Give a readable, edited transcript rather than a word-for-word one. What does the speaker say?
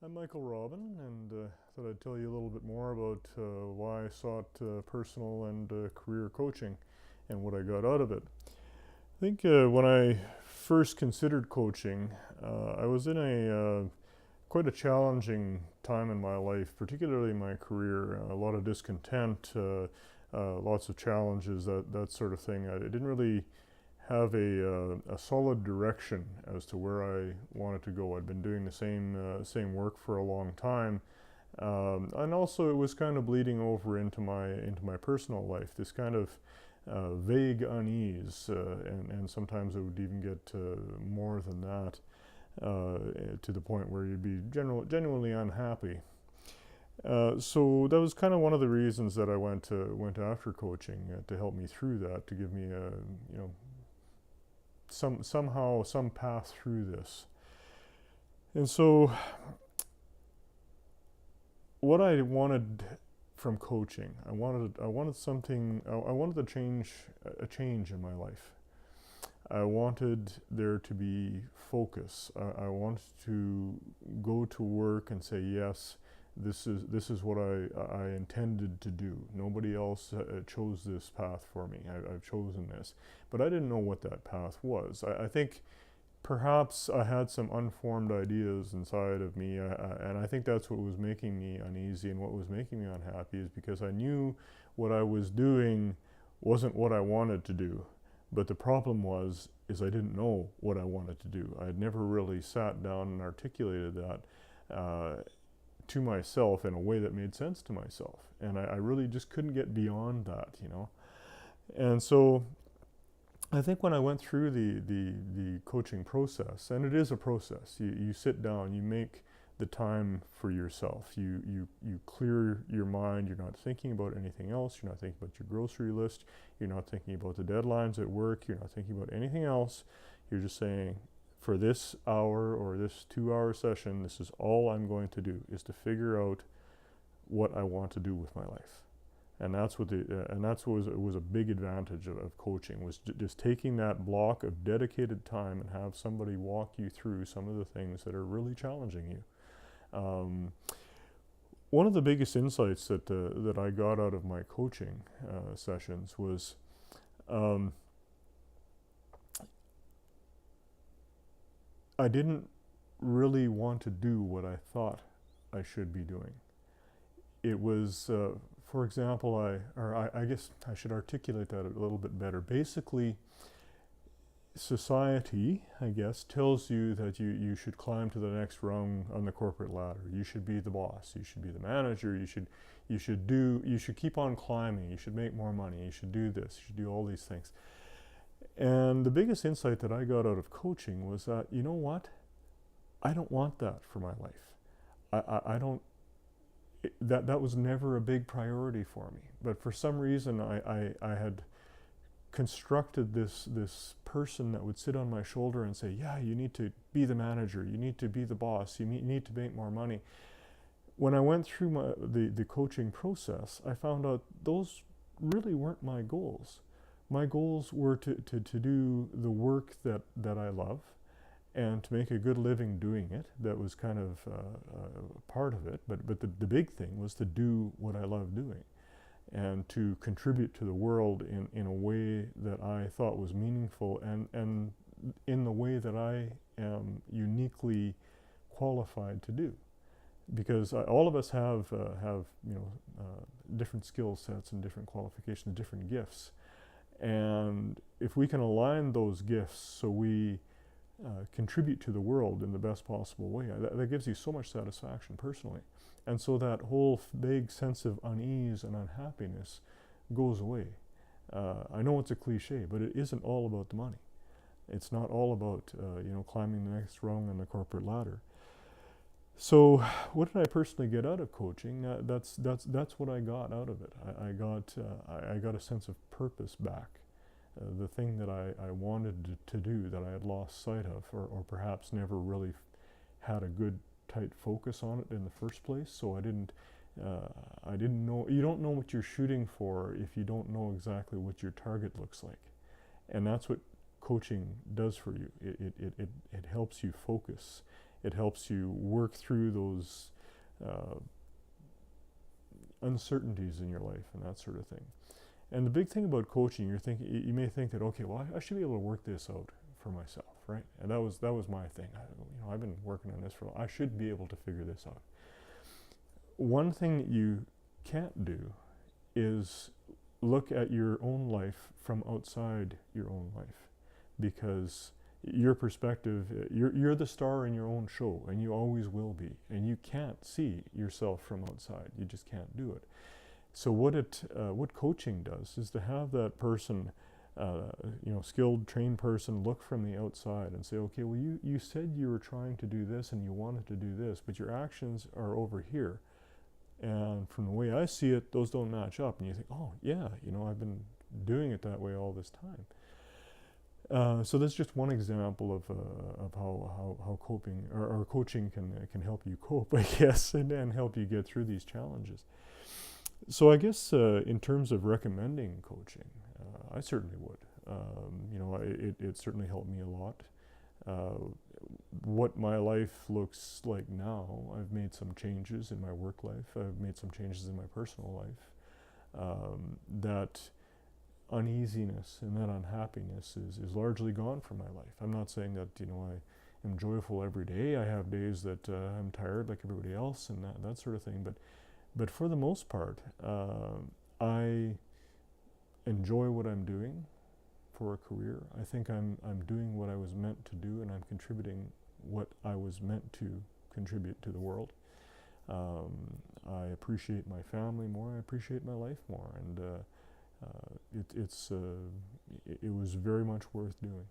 I'm Michael Robin, and thought I'd tell you a little bit more about why I sought personal and career coaching and what I got out of it. I think when I first considered coaching, I was in a quite a challenging time in my life, particularly in my career. A lot of discontent, lots of challenges, that sort of thing. I didn't really have a solid direction as to where I wanted to go. I'd been doing the same work for a long time, and also it was kind of bleeding over into my personal life. This kind of vague unease, and sometimes it would even get more than that, to the point where you'd be genuinely unhappy. So that was kind of one of the reasons that I went after coaching, to help me through that, to give me a somehow some path through this. And so what I wanted from coaching, I wanted something. I wanted a change in my life. I wanted there to be focus. I wanted to go to work and say, yes, this is what I intended to do. Nobody else chose this path for me. I've chosen this. But I didn't know what that path was. I think perhaps I had some unformed ideas inside of me, and I think that's what was making me uneasy and what was making me unhappy, is because I knew what I was doing wasn't what I wanted to do. But the problem is I didn't know what I wanted to do. I had never really sat down and articulated that to myself in a way that made sense to myself. And I really just couldn't get beyond that. And so I think when I went through the coaching process, and it is a process, you sit down, you make the time for yourself. You clear your mind. You're not thinking about anything else. You're not thinking about your grocery list. You're not thinking about the deadlines at work. You're not thinking about anything else. You're just saying, for this hour or this 2-hour session, this is all I'm going to do, is to figure out what I want to do with my life. And that's what was a big advantage of coaching, was just taking that block of dedicated time and have somebody walk you through some of the things that are really challenging you. One of the biggest insights that I got out of my coaching sessions was, I didn't really want to do what I thought I should be doing. It was, for example, I guess I should articulate that a little bit better. Basically, society, I guess, tells you that you should climb to the next rung on the corporate ladder. You should be the boss. You should be the manager. You should keep on climbing. You should make more money. You should do this. You should do all these things. And the biggest insight that I got out of coaching was that, you know what? I don't want that for my life. I don't. That was never a big priority for me. But for some reason, I had constructed this person that would sit on my shoulder and say, yeah, you need to be the manager, you need to be the boss, you need to make more money. When I went through the coaching process, I found out those really weren't my goals. My goals were to do the work that I love and to make a good living doing it. That was kind of part of it, but the big thing was to do what I love doing and to contribute to the world in a way that I thought was meaningful and in the way that I am uniquely qualified to do. Because all of us have different skill sets and different qualifications, different gifts. And if we can align those gifts so we contribute to the world in the best possible way, that gives you so much satisfaction personally. And so that whole vague sense of unease and unhappiness goes away. I know it's a cliche, but it isn't all about the money. It's not all about climbing the next rung on the corporate ladder. So, what did I personally get out of coaching? That's what I got out of it. I got a sense of purpose back. The thing that I wanted to do that I had lost sight of, or perhaps never really had a good tight focus on it in the first place. So I didn't know. You don't know what you're shooting for if you don't know exactly what your target looks like, and that's what coaching does for you. It helps you focus. It helps you work through those uncertainties in your life and that sort of thing. And the big thing about coaching, you may think that, okay, well, I should be able to work this out for myself, right? And that was my thing. I've been working on this for a while. I should be able to figure this out. One thing that you can't do is look at your own life from outside your own life, because your perspective, you're the star in your own show, and you always will be, and you can't see yourself from outside. You just can't do it. So what coaching does is to have that person, skilled, trained person, look from the outside and say, okay, well, you said you were trying to do this and you wanted to do this, but your actions are over here. And from the way I see it, those don't match up. And you think, oh, yeah, I've been doing it that way all this time. So that's just one example of how coping or coaching can help you cope, I guess, and help you get through these challenges. So I guess in terms of recommending coaching, I certainly would. It certainly helped me a lot. What my life looks like now, I've made some changes in my work life. I've made some changes in my personal life. That uneasiness and that unhappiness is largely gone from my life. I'm not saying that I am joyful every day. I have days that I'm tired like everybody else and that sort of thing. But for the most part, I enjoy what I'm doing for a career. I think I'm doing what I was meant to do, and I'm contributing what I was meant to contribute to the world. I appreciate my family more. I appreciate my life more, and it was very much worth doing.